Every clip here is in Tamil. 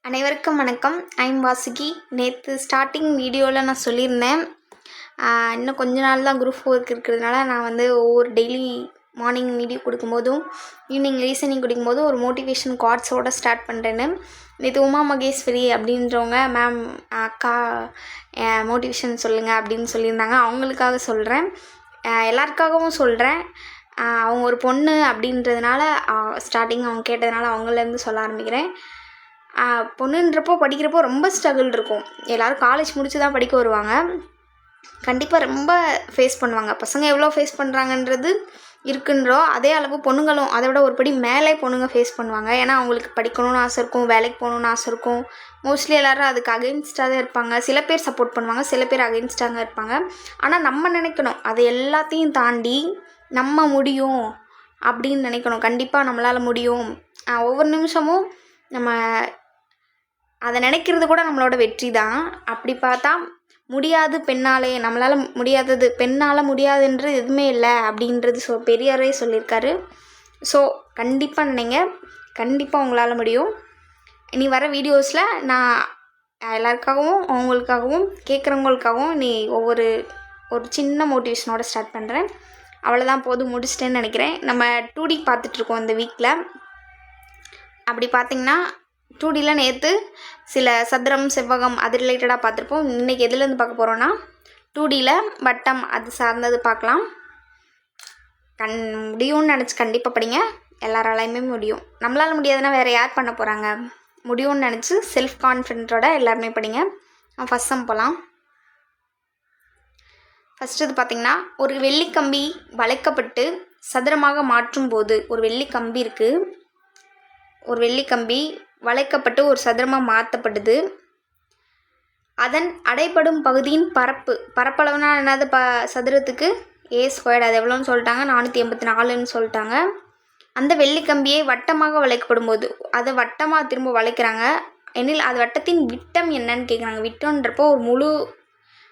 அனைவருக்கும் வணக்கம். ஐம் வாசுகி. நேற்று ஸ்டார்டிங் வீடியோவில் நான் சொல்லியிருந்தேன், இன்னும் கொஞ்ச நாள் தான் குரூப் 4 இருக்கிறதுனால நான் ஒவ்வொரு டெய்லி மார்னிங் வீடியோ கொடுக்கும்போதும் ஈவினிங் ரீசனிங் கொடுக்கும்போதும் ஒரு மோட்டிவேஷன் குவாட்ஸோடு ஸ்டார்ட் பண்ணுறேன்னு. நேற்று உமா மகேஸ்வரி அப்படின்றவங்க மேம் அக்கா மோட்டிவேஷன் சொல்லுங்கள் அப்படின்னு சொல்லியிருந்தாங்க. அவங்களுக்காக சொல்கிறேன், எல்லாருக்காகவும் சொல்கிறேன். அவங்க ஒரு பொண்ணு அப்படின்றதுனால ஸ்டார்டிங் அவங்க கேட்டதுனால அவங்களேருந்து சொல்ல ஆரம்பிக்கிறேன். பொண்ணுன்றப்போ படிக்கிறப்போ ரொம்ப ஸ்ட்ரகிள் இருக்கும். எல்லோரும் காலேஜ் முடிச்சு தான் படிக்க வருவாங்க. கண்டிப்பாக ரொம்ப ஃபேஸ் பண்ணுவாங்க. பசங்க எவ்வளோ ஃபேஸ் பண்ணுறாங்கன்றது இருக்குன்றோ அதே அளவு பொண்ணுங்களும் அதை விட ஒரு படி மேலே பொண்ணுங்க ஃபேஸ் பண்ணுவாங்க. ஏன்னா அவங்களுக்கு படிக்கணும்னு ஆசை இருக்கும், வேலைக்கு போகணுன்னு ஆசை இருக்கும். மோஸ்ட்லி எல்லோரும் அதுக்கு அகெயின்ஸ்டாக தான் இருப்பாங்க. சில பேர் சப்போர்ட் பண்ணுவாங்க, சில பேர் அகெயின்ஸ்டாக இருப்பாங்க. ஆனால் நம்ம நினைக்கணும், அது எல்லாத்தையும் தாண்டி நம்ம முடியும் அப்படின்னு நினைக்கணும். கண்டிப்பாக நம்மளால் முடியும். ஒவ்வொரு நிமிஷமும் நம்ம அதை நினைக்கிறது கூட நம்மளோட வெற்றி தான். அப்படி பார்த்தா முடியாது பெண்ணாலே, நம்மளால் முடியாதது பெண்ணால் முடியாதுன்றது எதுவுமே இல்லை அப்படின்றது பெரியாரே சொல்லியிருக்காரு. ஸோ கண்டிப்பாக நினைங்க, கண்டிப்பாக உங்களால் முடியும். இனி வர வீடியோஸில் நான் எல்லாருக்காகவும் அவங்களுக்காகவும் கேட்குறவங்களுக்காகவும் ஒரு சின்ன மோட்டிவேஷனோட ஸ்டார்ட் பண்ணுறேன். அவ்வளோதான், போதும், முடிச்சிட்டேன்னு நினைக்கிறேன். நம்ம 2D பார்த்துட்ருக்கோம் இந்த வீக்கில். அப்படி பார்த்திங்கன்னா 2Dயில் நேற்று சில சதுரம் செவ்வகம் அது ரிலேட்டடாக பார்த்துருப்போம். இன்றைக்கி எதுலேருந்து பார்க்க போகிறோன்னா 2Dயில் வட்டம் அது சார்ந்தது பார்க்கலாம். முடியும்னு நினச்சி கண்டிப்பாக படிங்க. எல்லாராலையுமே முடியும். நம்மளால் முடியாதுன்னா வேறு யார் பண்ண போகிறாங்க? முடியும்னு நினச்சி செல்ஃப் கான்ஃபிடென்ட்டோட எல்லாருமே படிங்க. ஃபஸ்ட் சம் போகலாம். ஃபஸ்ட்டு இது பார்த்திங்கன்னா, ஒரு வெள்ளிக்கம்பி வளைக்கப்பட்டு சதுரமாக மாற்றும் போது, ஒரு வெள்ளிக்கம்பி இருக்குது, ஒரு வெள்ளிக்கம்பி வளைக்கப்பட்டு ஒரு சதுரமாக மாற்றப்படுது. அதன் அடைப்படும் பகுதியின் பரப்பளவுனா என்னது? சதுரத்துக்கு A². அது எவ்வளோன்னு சொல்லிட்டாங்க? 484ன்னு சொல்லிட்டாங்க. அந்த வெள்ளிக்கம்பியை வட்டமாக வளைக்கப்படும் போது, அதை வட்டமாக திரும்ப வளைக்கிறாங்க எனில் அது வட்டத்தின் விட்டம் என்னன்னு கேட்குறாங்க. விட்டம்ன்றப்போ ஒரு முழு,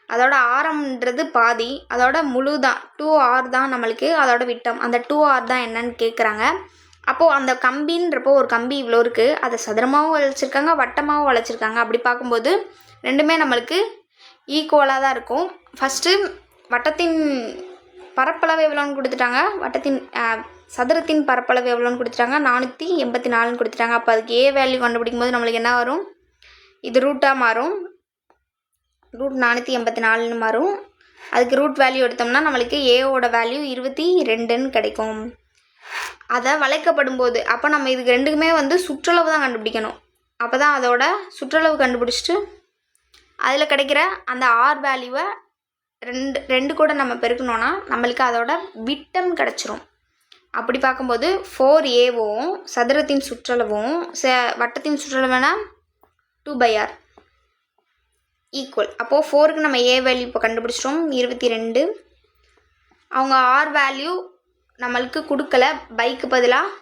அதோட ஆரம்ன்றது பாதி, அதோட முழு தான் 2r தான் நம்மளுக்கு அதோட விட்டம். அந்த 2r தான் என்னன்னு கேட்குறாங்க. அப்போது அந்த கம்பின்றப்போ ஒரு கம்பி இவ்வளோ இருக்குது, அதை சதுரமாகவும் வளைச்சிருக்காங்க, வட்டமாகவும் வளைச்சிருக்காங்க. அப்படி பார்க்கும்போது ரெண்டுமே நம்மளுக்கு ஈக்குவலாக தான் இருக்கும். ஃபஸ்ட்டு வட்டத்தின் பரப்பளவு எவ்வளோன்னு கொடுத்துட்டாங்க, சதுரத்தின் பரப்பளவு எவ்வளோன்னு கொடுத்துட்டாங்க, 484ன்னு கொடுத்துட்டாங்க. அப்போ அதுக்கு A வேல்யூ கண்டுபிடிக்கும் போது நம்மளுக்கு என்ன வரும்? இது ரூட்டாக மாறும், √484ன்னு மாறும். அதுக்கு ரூட் வேல்யூ எடுத்தோம்னா நம்மளுக்கு ஏவோட வேல்யூ 22ன்னு கிடைக்கும். அதை வளைக்கப்படும் போது அப்போ நம்ம இதுக்கு ரெண்டுக்குமே சுற்றளவு தான் கண்டுபிடிக்கணும். அப்போ தான் அதோட சுற்றளவு கண்டுபிடிச்சிட்டு அதில் கிடைக்கிற அந்த ஆர் வேல்யூவை ரெண்டு கூட நம்ம பெருக்கணும்னா நம்மளுக்கு அதோட விட்டம் கிடச்சிரும். அப்படி பார்க்கும்போது 4Aவும் சதுரத்தின் சுற்றளவும் வட்டத்தின் சுற்றளவுனா 2/r ஈக்குவல். அப்போது 4க்கு நம்ம A வேல்யூ இப்போ கண்டுபிடிச்சிட்டோம், 22. அவங்க ஆர் வேல்யூ நம்மளுக்கு கொடுக்கல, பைக்கு பதிலாக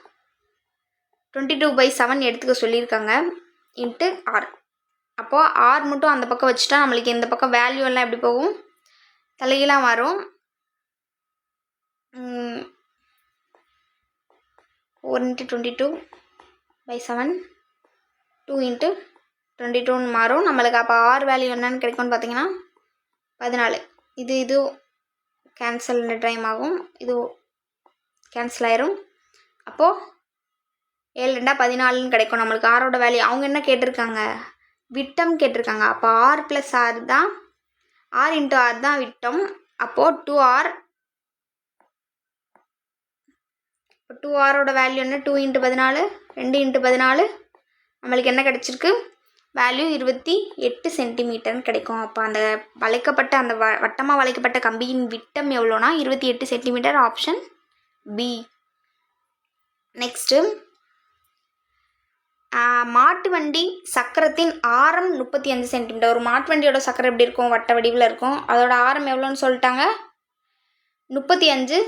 22/7 எடுத்துக்க சொல்லியிருக்காங்க இன்ட்டு ஆர். அப்போது ஆர் மட்டும் அந்த பக்கம் வச்சுட்டா நம்மளுக்கு இந்த பக்கம் வேல்யூ எல்லாம் எப்படி போகும்? தலைகீழாக மாறும். 4 × 22/7 2 × 22ன்னு மாறும் நம்மளுக்கு. அப்போ ஆர் வேல்யூ என்னன்னு கிடைக்கும்னு பார்த்தீங்கன்னா 14. இது கேன்சல் டைம் ஆகும், இது கேன்சல் ஆயிரும். அப்போது 7 × 2 14ன்னு கிடைக்கும் நம்மளுக்கு ஆரோட வேல்யூ. அவங்க என்ன கேட்டிருக்காங்க? விட்டம் கேட்டிருக்காங்க. அப்போ r + r தான், r × r தான் விட்டம். அப்போது 2r, 2rோட வேல்யூ என்ன? 2 × 14, 2 × 14 நம்மளுக்கு என்ன கிடச்சிருக்கு? வேல்யூ 28 சென்டிமீட்டர்னு கிடைக்கும். அப்போ அந்த வளைக்கப்பட்ட அந்த வட்டமாக வளைக்கப்பட்ட கம்பியின் விட்டம் எவ்வளோனா 28 சென்டிமீட்டர். Option B. நெக்ஸ்ட்டு, மாட்டு வண்டி சக்கரத்தின் ஆரம் 35 சென்டிமீட்டர். ஒரு மாட்டு வண்டியோட சக்கரம் எப்படி இருக்கும்? வட்ட வடிவில் இருக்கும். அதோட ஆரம் எவ்வளோன்னு சொல்லிட்டாங்க? 35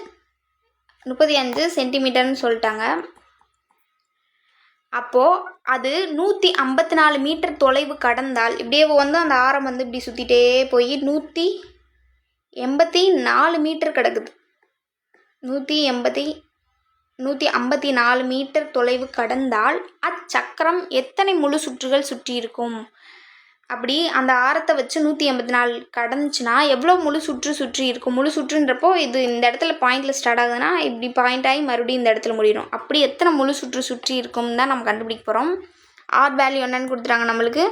சென்டிமீட்டர்னு சொல்லிட்டாங்க. அப்போது அது 154 மீட்டர் தொலைவு கடந்தால் இப்படியே அந்த ஆரம் இப்படி சுற்றிட்டே போய் 184 மீட்டர் கிடக்குது. 184 154 மீட்டர் தொலைவு கடந்தால் அச்சக்கரம் எத்தனை முழு சுற்றுகள் சுற்றி இருக்கும்? அப்படி அந்த ஆரத்தை வச்சு 184 கடந்துச்சுன்னா எவ்வளோ முழு சுற்றி இருக்கும்? முழு சுற்றுன்றப்போ இது இந்த இடத்துல பாயிண்டில் ஸ்டார்ட் ஆகுதுன்னா இப்படி பாயிண்ட் ஆகி மறுபடியும் இந்த இடத்துல முடியும். அப்படி எத்தனை முழு சுற்றி இருக்கும்னு தான் நம்ம கண்டுபிடிக்க போகிறோம். ஆர் வேல்யூ என்னன்னு கொடுத்துட்டாங்க, நம்மளுக்கு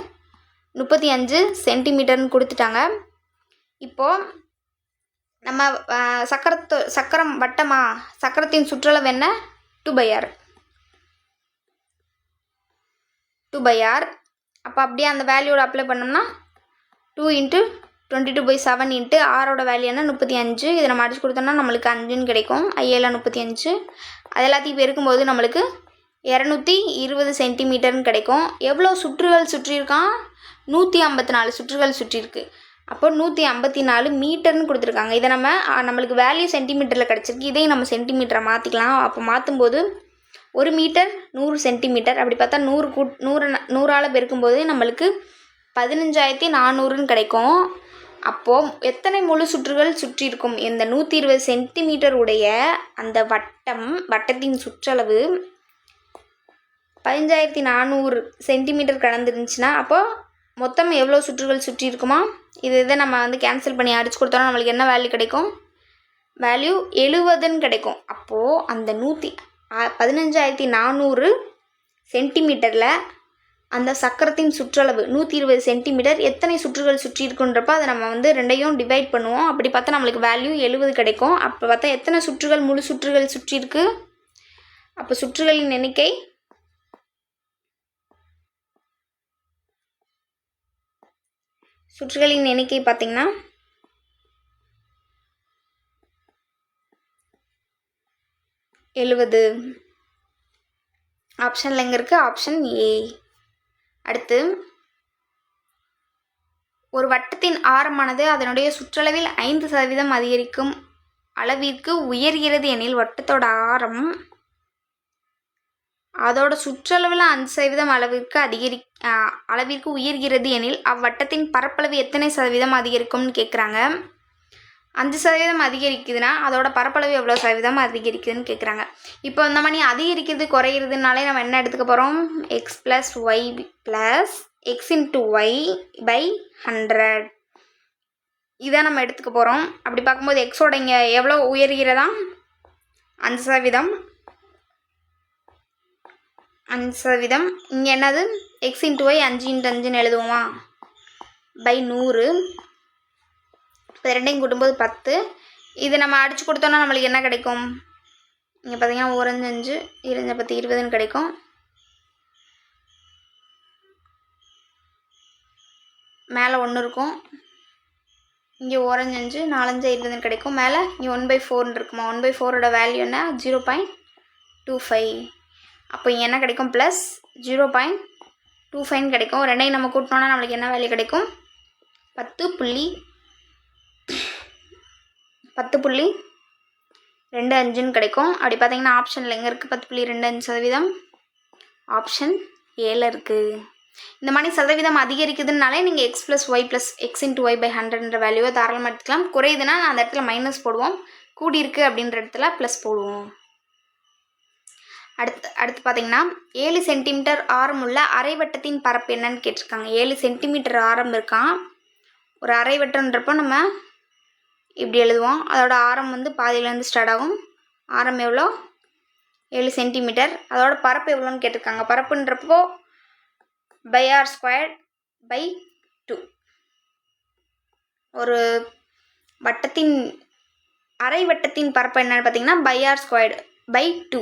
35 சென்டிமீட்டர்னு கொடுத்துட்டாங்க. இப்போது நம்ம சக்கரம் வட்டமா, சக்கரத்தின் சுற்றளவு என்ன? 2/r. அப்போ அப்படியே அந்த வேல்யூவோட அப்ளை பண்ணோம்னா 2 × 22/7 × ஆரோட வேல்யூ என்ன? 35. இதை நம்ம அடிச்சு கொடுத்தோம்னா நம்மளுக்கு 5ன்னு கிடைக்கும். 35. அது எல்லாத்தையும் பெருக்கும்போது நம்மளுக்கு 220 சென்டிமீட்டர்னு கிடைக்கும். எவ்வளோ சுற்றுகள் சுற்றியிருக்கான்? 154 சுற்றுகள் சுற்றியிருக்கு. அப்போ 154 மீட்டர்னு கொடுத்துருக்காங்க. இதை நம்மளுக்கு வேல்யூ சென்டிமீட்டரில் கிடச்சிருக்கு. இதையும் நம்ம சென்டிமீட்டரை மாற்றிக்கலாம். அப்போ மாற்றும்போது 1 மீட்டர் 100 சென்டிமீட்டர். அப்படி பார்த்தா 100ஆல் பெருக்கும்போது நம்மளுக்கு 15,400ன்னு கிடைக்கும். அப்போது எத்தனை முழு சுற்றுகள் சுற்றி இருக்கும்? இந்த 120 சென்டிமீட்டர் உடைய அந்த வட்டத்தின் சுற்றளவு 15,400 சென்டிமீட்டர் கடந்துருந்துச்சுன்னா அப்போது மொத்தம் எவ்வளோ சுற்றுகள் சுற்றி இருக்குமா? இதை நம்ம கேன்சல் பண்ணி அடிச்சு கொடுத்தோன்னா நம்மளுக்கு என்ன வேல்யூ கிடைக்கும்? வேல்யூ 70ன்னு கிடைக்கும். அப்போது அந்த 15,400 சென்டிமீட்டரில் அந்த சக்கரத்தின் சுற்றளவு 120 சென்டிமீட்டர் எத்தனை சுற்றுகள் சுற்றி இருக்குன்றப்ப அதை நம்ம ரெண்டையும் டிவைட் பண்ணுவோம். அப்படி பார்த்தா நம்மளுக்கு வேல்யூ 70 கிடைக்கும். அப்போ பார்த்தா எத்தனை சுற்றுகள் முழு சுற்றுகள் சுற்றி இருக்கு? அப்போ சுற்றுகளின் எண்ணிக்கை பார்த்திங்கன்னா 70. ஆப்ஷனில் எங்கே இருக்குது? Option A. அடுத்து, ஒரு வட்டத்தின் ஆரமானது அதனுடைய சுற்றளவில் 5% அதிகரிக்கும் அளவிற்கு உயர்கிறது எனில் வட்டத்தோட ஆரம் அதோட சுற்றளவில் 5% அளவிற்கு உயர்கிறது எனில் அவ்வட்டத்தின் பரப்பளவு எத்தனை சதவீதம் அதிகரிக்கும்னு கேட்குறாங்க. 5% அதிகரிக்குதுன்னா அதோட பரப்பளவு எவ்வளோ சதவீதம் அதிகரிக்குதுன்னு கேட்குறாங்க. இப்போ இந்த மாதிரி அதிகரிக்கிறது குறையிறதுனாலே நம்ம என்ன எடுத்துக்க போகிறோம்? x + y + x × y/100 இதை நம்ம எடுத்துக்க போகிறோம். அப்படி பார்க்கும்போது எக்ஸோட இங்கே எவ்வளோ உயர்கிறதா? 5%. 5%. இங்கே என்னது? x × y 5 × 5ன்னு எழுதுவோமா? /100. இப்போ ரெண்டையும் கூட்டும்போது 10. இது நம்ம அடிச்சு கொடுத்தோன்னா நம்மளுக்கு என்ன கிடைக்கும்? இங்கே பார்த்தீங்கன்னா 1 5 5 2 10 20ன்னு கிடைக்கும். மேலே 1 இருக்கும். இங்கே 1 5 5 4 5 20ன்னு கிடைக்கும். மேலே இங்கே 1/4 இருக்குமா? 1/4ஓட வேல்யூ என்ன? 0.25. அப்போ இங்கே என்ன கிடைக்கும்? ப்ளஸ் 0.25ன்னு கிடைக்கும். ரெண்டையும் நம்ம கூட்டினோன்னா நம்மளுக்கு என்ன வேல்யூ கிடைக்கும்? 10.25ன்னு கிடைக்கும். அப்படி பார்த்தீங்கன்னா ஆப்ஷனில் எங்கே இருக்குது? 10.25%. ஆப்ஷன் ஏல இருக்குது. இந்த மாதிரி சதவீதம் அதிகரிக்குதுனாலே நீங்கள் x + y + x × y/100ன்ற வேல்யூவை தாராளமாக எடுத்துக்கலாம். குறையுதுன்னா அந்த இடத்துல மைனஸ் போடுவோம். கூடியிருக்கு அப்படின்ற இடத்துல ப்ளஸ் போடுவோம். அடுத்து பார்த்தீங்கன்னா 7 சென்டிமீட்டர் ஆரம் உள்ள அரைவட்டத்தின் பரப்பு என்னன்னு கேட்டிருக்காங்க. 7 சென்டிமீட்டர் ஆரம் இருக்கான். ஒரு அரைவட்டன்றப்போ நம்ம இப்படி எழுதுவோம். அதோட ஆரம் பாதியிலேருந்து ஸ்டார்ட் ஆகும். ஆரம் எவ்வளோ? 7 சென்டிமீட்டர். அதோட பரப்பு எவ்வளோன்னு கேட்டிருக்காங்க. பரப்புன்றப்போ r²/2. ஒரு அரைவட்டத்தின் பரப்பு என்னன்னு பார்த்தீங்கன்னா r²/2.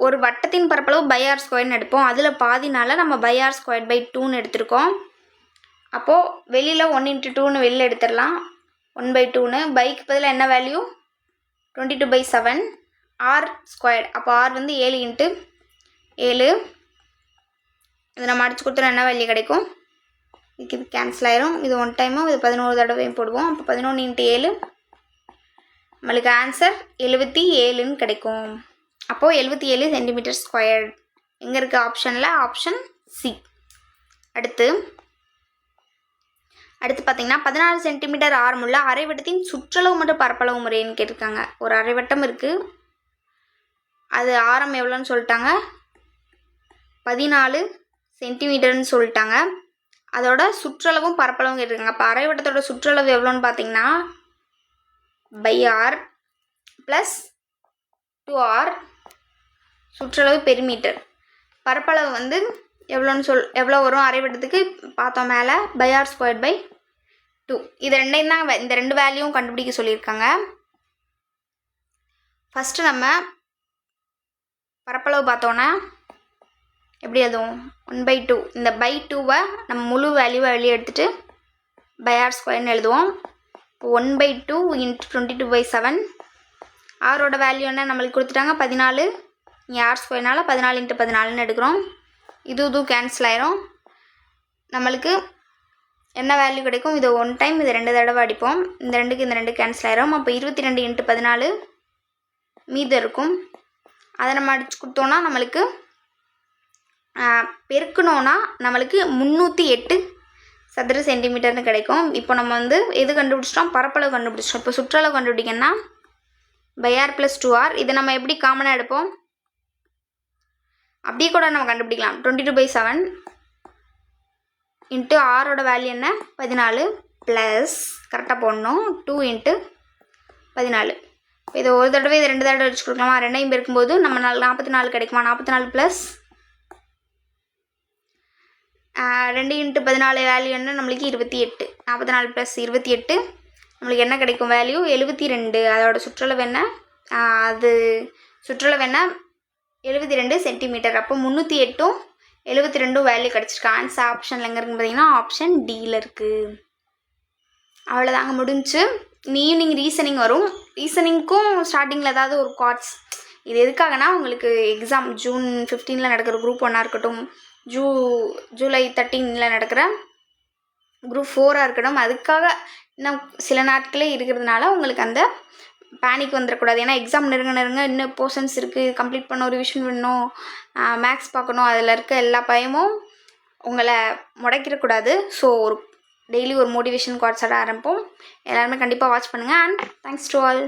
ஒரு வட்டத்தின் பரப்பளவு r²ன்னு எடுப்போம். அதில் பாதினால நம்ம r²/2ன்னு எடுத்திருக்கோம். அப்போது வெளியில் 1 × 2ன்னு வெளியில் எடுத்துடலாம். 1/2ன்னு. பைக்கு பதில் என்ன வேல்யூ? 22/7 r². அப்போ r 7 × 7. இது நம்ம அடிச்சு கொடுத்தோன்னா என்ன வேல்யூ கிடைக்கும்? இது கேன்சல் ஆயிரும். இது 1 டைமும் இது 11 தடவையும் போடுவோம். அப்போ 11 × 7 நம்மளுக்கு ஆன்சர் 77ன்னு கிடைக்கும். அப்போது 77 சென்டிமீட்டர்². எங்கே இருக்குது? ஆப்ஷனில் ஆப்ஷன் சி. அடுத்து பார்த்தீங்கன்னா 16 சென்டிமீட்டர் ஆரமுள்ள அரைவட்டத்தின் சுற்றளவு மற்றும் பரப்பளவு முறைன்னு கேட்டிருக்காங்க. ஒரு அரைவட்டம் இருக்குது. அது ஆரம் எவ்வளோன்னு சொல்லிட்டாங்க, 14 சென்டிமீட்டர்னு சொல்லிட்டாங்க. அதோட சுற்றளவும் பரப்பளவும் கேட்டிருக்காங்க. அப்போ அரைவட்டத்தோட சுற்றளவு எவ்வளோன்னு பார்த்தீங்கன்னா r ப்ளஸ் 2r சுற்றளவு பெரிமீட்டர். பரப்பளவு வந்து எவ்வளோ வரும் அரைவட்டத்துக்கு பார்த்தோம் மேலே, r²/2. இது ரெண்டையும் தான் இந்த 2 வேல்யூவும் கண்டுபிடிக்க சொல்லியிருக்காங்க. ஃபஸ்ட்டு நம்ம பரப்பளவு பார்த்தோன்னா எப்படி அதுவும் 1/2. இந்த /2வை நம்ம முழு வேல்யூவை வெளியே எடுத்துகிட்டு r² எழுதுவோம். 1/2 × 22/7. ஆரோட வேல்யூ என்ன நம்மளுக்கு கொடுத்துட்டாங்க 14. இங்கே r²னால 14 × 14ன்னு எடுக்கிறோம். இதுவும் கேன்சல் ஆயிரும். நம்மளுக்கு என்ன வேல்யூ கிடைக்கும், இது 1 டைம், இது 2 தடவை அடிப்போம். இந்த 2க்கு இந்த 2 கேன்சல் ஆயிரும். அப்போ 22 × 14 மீதம் இருக்கும். அதை நம்ம அடித்து கொடுத்தோன்னா நம்மளுக்கு பெருக்கணுன்னா நம்மளுக்கு 308 சதுர சென்டிமீட்டர்னு கிடைக்கும். இப்போ நம்ம வந்து எது கண்டுபிடிச்சிட்டோம், பரப்பளவு கண்டுபிடிச்சிட்டோம். இப்போ சுற்றளவு கண்டுபிடிக்கணும்னா r + 2r. இதை நம்ம எப்படி காமனாக எடுப்போம், அப்படியே கூட நம்ம கண்டுபிடிக்கலாம். 22/7 இன்ட்டு ஆரோட வேல்யூ என்ன 14 ப்ளஸ் கரெக்டாக போடணும் 2 × 14. இது ஒரு தடவை இது 2 தடவை வச்சு கொடுக்கலாமா, 2ஐயும் பெருக்கும்போது நம்ம 44 கிடைக்குமா, 44 ப்ளஸ் 2 × 14 வேல்யூ என்ன நம்மளுக்கு 28. 44 + 28 நம்மளுக்கு என்ன கிடைக்கும் வேல்யூ 72. அதோட சுற்றளவு என்ன, அது சுற்றளவு என்ன 72 சென்டிமீட்டர். அப்போ 308ம் 72 வேல்யூ கிடச்சிருக்கு. ஆன்சர் ஆப்ஷனில் எங்கே இருக்குன்னு பார்த்தீங்கன்னா ஆப்ஷன் டியில் இருக்குது. அவ்வளோதாங்க, முடிஞ்சு. ஈவினிங் ரீசனிங் வரும். ரீசனிங்க்கும் ஸ்டார்டிங்கில் ஏதாவது ஒரு குவார்ட்ஸ். இது எதுக்காகனா உங்களுக்கு எக்ஸாம் ஜூன் 15 நடக்கிற குரூப் 1 இருக்கட்டும், ஜூலை 13 நடக்கிற குரூப் 4 இருக்கட்டும், அதுக்காக இன்னும் சில நாட்களே இருக்கிறதுனால உங்களுக்கு அந்த பேனிக் வந்துடக்கூடாது. ஏன்னா எக்ஸாம் நெருங்க இன்னும் போர்ஷன்ஸ் இருக்குது, கம்ப்ளீட் பண்ண, ரிவிஷன் பண்ணணும், மேக்ஸ் பார்க்கணும், அதில் இருக்க எல்லா பயமும் உங்களை முடக்கிடக்கூடாது. ஸோ ஒரு டெய்லி ஒரு மோட்டிவேஷன் குவார்ட்ஸோட ஆரம்பிப்போம். எல்லாருமே கண்டிப்பாக வாட்ச் பண்ணுங்கள். And thanks to all.